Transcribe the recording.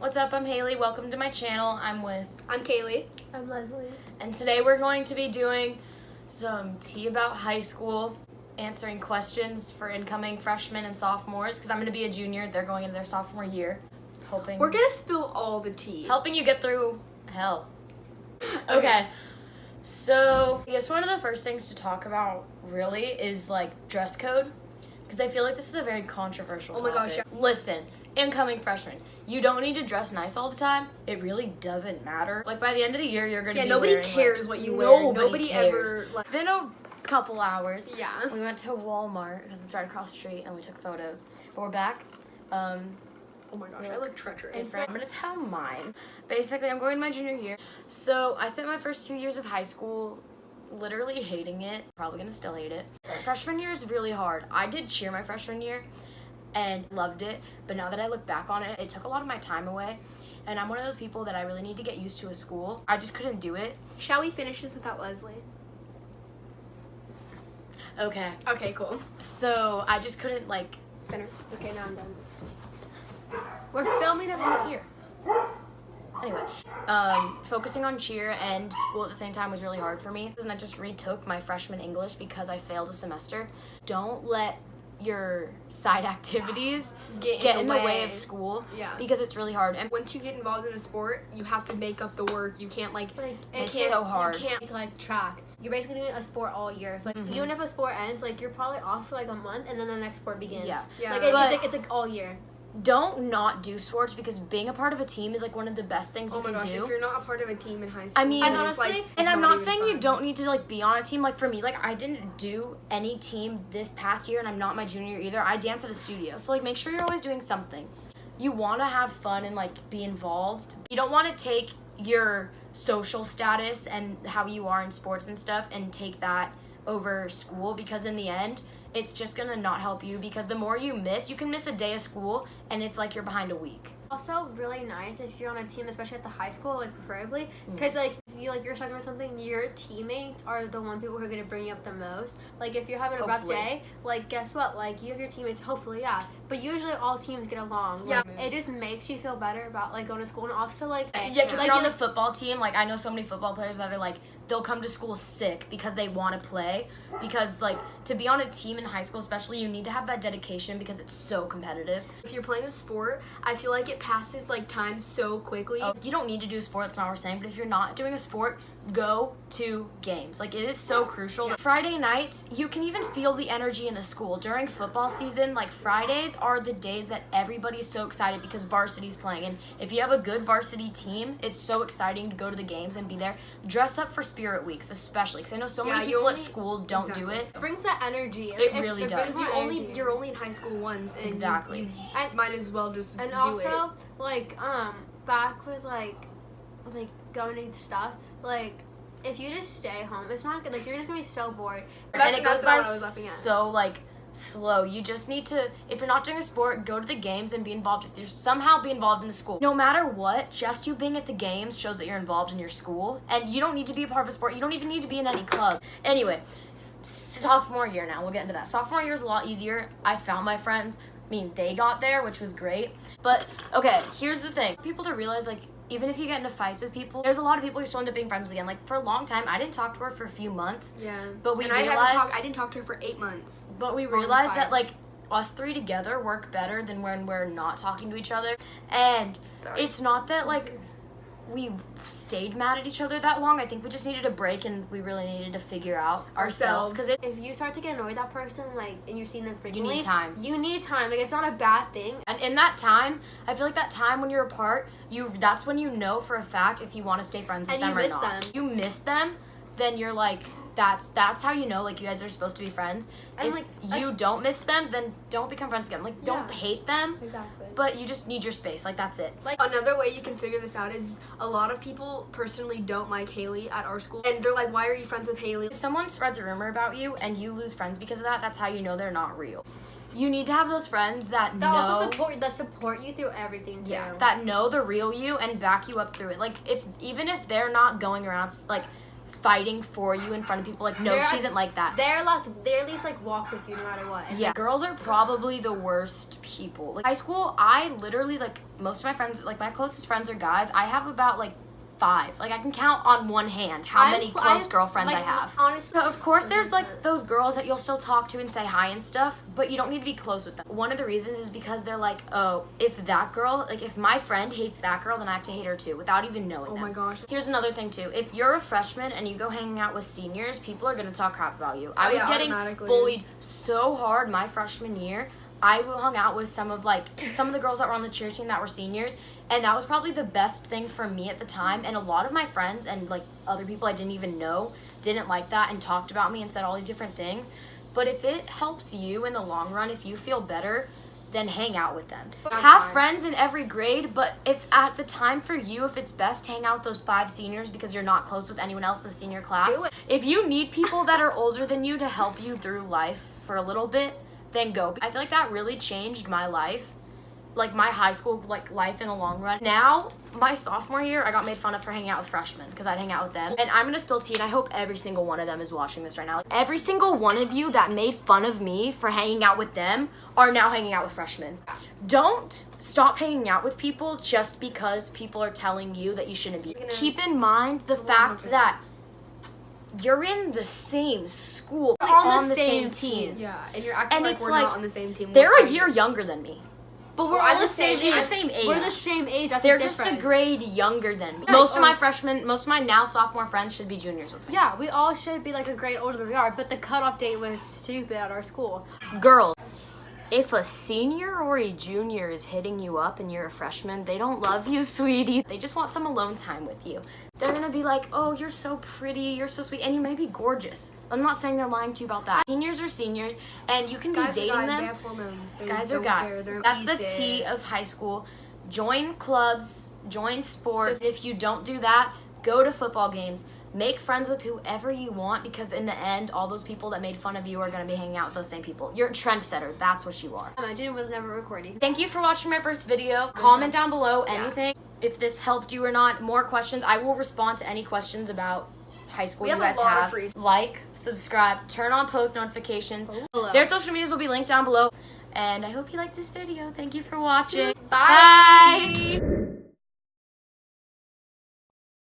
What's up? I'm Haley. Welcome to my channel. I'm Kaylee. I'm Leslie. And today we're going to be doing some tea about high school, answering questions for incoming freshmen and sophomores, because I'm going to be a junior. They're going into their sophomore year. We're going to spill all the tea. Helping you get through hell. Okay. So, I guess one of the first things to talk about, really, is, dress code. Because I feel like this is a very controversial topic. Oh my gosh, yeah. Listen, incoming freshmen, you don't need to dress nice all the time. It really doesn't matter. By the end of the year, you're going to be nobody wearing, cares what you wear. Nobody cares. ever, It's been a couple hours. Yeah. We went to Walmart, because it's right across the street, and we took photos. But we're back. Oh my gosh, I look treacherous. I'm going to tell mine. Basically, I'm going to my junior year. So, I spent my first 2 years of high school literally hating it. Probably going to still hate it. Freshman year is really hard. I did cheer my freshman year and loved it. But now that I look back on it, it took a lot of my time away. And I'm one of those people that I really need to get used to a school. I just couldn't do it. Shall we finish this without Leslie? Okay. Okay, cool. So, I just couldn't, Center. Okay, now I'm done. We're filming it here. Anyway, focusing on cheer and school at the same time was really hard for me. And I just retook my freshman English because I failed a semester. Don't let your side activities get in the way of school. Yeah. Because it's really hard. And once you get involved in a sport, you have to make up the work. You can't it's so hard. You can't track. You're basically doing a sport all year. Even if a sport ends, you're probably off for a month, and then the next sport begins. Yeah. It's all year. Don't not do sports, because being a part of a team is one of the best things you can do. If you're not a part of a team in high school, I mean, and honestly, and I'm not saying you don't need to be on a team. For me, I didn't do any team this past year, and I'm not my junior year either. I dance at a studio, so make sure you're always doing something. You want to have fun and be involved. You don't want to take your social status and how you are in sports and stuff and take that over school, because in the end, it's just gonna not help you, because the more you can miss a day of school and it's you're behind a week. Also, really nice if you're on a team, especially at the high school, preferably, because if you're struggling with something, your teammates are the one people who are gonna bring you up the most. If you're having a rough day, guess what? You have your teammates, hopefully, yeah. But usually all teams get along. Yeah. It just makes you feel better about going to school, and also if you're on the football team, I know so many football players that are they'll come to school sick because they want to play, because to be on a team in high school especially, you need to have that dedication because it's so competitive. If you're playing a sport, I feel it passes time so quickly. You don't need to do sports, that's not what we're saying, but if you're not doing a sport, go to games. It is so crucial. Yeah. Friday nights, you can even feel the energy in the school. During football season, Fridays are the days that everybody's so excited because varsity's playing. And if you have a good varsity team, it's so exciting to go to the games and be there. Dress up for spirit weeks, especially, because I know so many people at school don't do it. It brings that energy. It really does. Because you're only in high school once, and exactly. you might as well just and do also, it. back with going into stuff, if you just stay home, it's not good. You're just gonna be so bored. And it goes by so slow. You just need to, if you're not doing a sport, go to the games and be involved somehow be involved in the school. No matter what, just you being at the games shows that you're involved in your school, and you don't need to be a part of a sport. You don't even need to be in any club. Anyway, sophomore year now, we'll get into that. Sophomore year is a lot easier. I found my friends. They got there, which was great. But, okay, here's the thing. People to realize, even if you get into fights with people, there's a lot of people who still end up being friends again. For a long time, I didn't talk to her for a few months. Yeah. But I didn't talk to her for 8 months. But we realized that, us three together work better than when we're not talking to each other. And it's not that, we stayed mad at each other that long. I think we just needed a break, and we really needed to figure out ourselves. Because if you start to get annoyed with that person, and you're seeing them frequently, you need time. You need time. It's not a bad thing. And in that time, I feel that time when you're apart, that's when you know for a fact if you want to stay friends with them or not. And you miss them, then you're that's how you know you guys are supposed to be friends. And if you don't miss them, then don't become friends again. Don't hate them. Exactly. But you just need your space. That's it. Another way you can figure this out is a lot of people personally don't like Haley at our school, and they're why are you friends with Haley? If someone spreads a rumor about you and you lose friends because of that, that's how you know they're not real. You need to have those friends that also support you through everything too. Yeah, that know the real you and back you up through it. Even if they're not going around fighting for you in front of people. Like, no, she isn't like that. They at least like walk with you no matter what. And yeah, girls are probably the worst people. Like, high school, I literally, like, most of my friends, like, my closest friends are guys. I have about, like, 5. Like, I can count on one hand how many close girlfriends I have. Honestly, so, of course, there's, like, those girls that you'll still talk to and say hi and stuff, but you don't need to be close with them. One of the reasons is because they're like, oh, if that girl, like, if my friend hates that girl, then I have to hate her too, without even knowing them. Oh my gosh. Here's another thing, too. If you're a freshman and you go hanging out with seniors, people are going to talk crap about you. I was getting bullied so hard my freshman year. I hung out with some of the girls that were on the cheer team that were seniors, and that was probably the best thing for me at the time. And a lot of my friends and, like, other people I didn't even know didn't like that and talked about me and said all these different things. But if it helps you in the long run, if you feel better, then hang out with them. Have friends in every grade, but if at the time for you, if it's best to hang out with those 5 seniors because you're not close with anyone else in the senior class, Do it. If you need people that are older than you to help you through life for a little bit, then go. I feel like that really changed my life, like my high school life in the long run. Now, my sophomore year, I got made fun of for hanging out with freshmen because I'd hang out with them. And I'm gonna spill tea, and I hope every single one of them is watching this right now. Like, every single one of you that made fun of me for hanging out with them are now hanging out with freshmen. Don't stop hanging out with people just because people are telling you that you shouldn't be. Keep in mind the fact that you're in the same school, on the same teams. Yeah, and you're acting like we're not on the same team. They're a year younger than me. But we're all the same age. We're the same age. That's They're the just difference. a grade younger than me. Most of my now sophomore friends should be juniors with me. Yeah, we all should be like a grade older than we are, but the cutoff date was stupid at our school. Girls, if a senior or a junior is hitting you up and you're a freshman, they don't love you, sweetie. They just want some alone time with you. They're gonna be like, oh, you're so pretty, you're so sweet, and you may be gorgeous. I'm not saying they're lying to you about that. Seniors are seniors, and you can be dating them. They have hormones. Guys are guys. That's the tea of high school. Join clubs, join sports. If you don't do that, go to football games. Make friends with whoever you want, because in the end, all those people that made fun of you are going to be hanging out with those same people. You're a trendsetter. That's what you are. Imagine it was never recording. Thank you for watching my first video. Comment down below anything. If this helped you or not. More questions. I will respond to any questions about high school you guys have. Like, subscribe, turn on post notifications. Their social medias will be linked down below. And I hope you liked this video. Thank you for watching. Bye. Bye.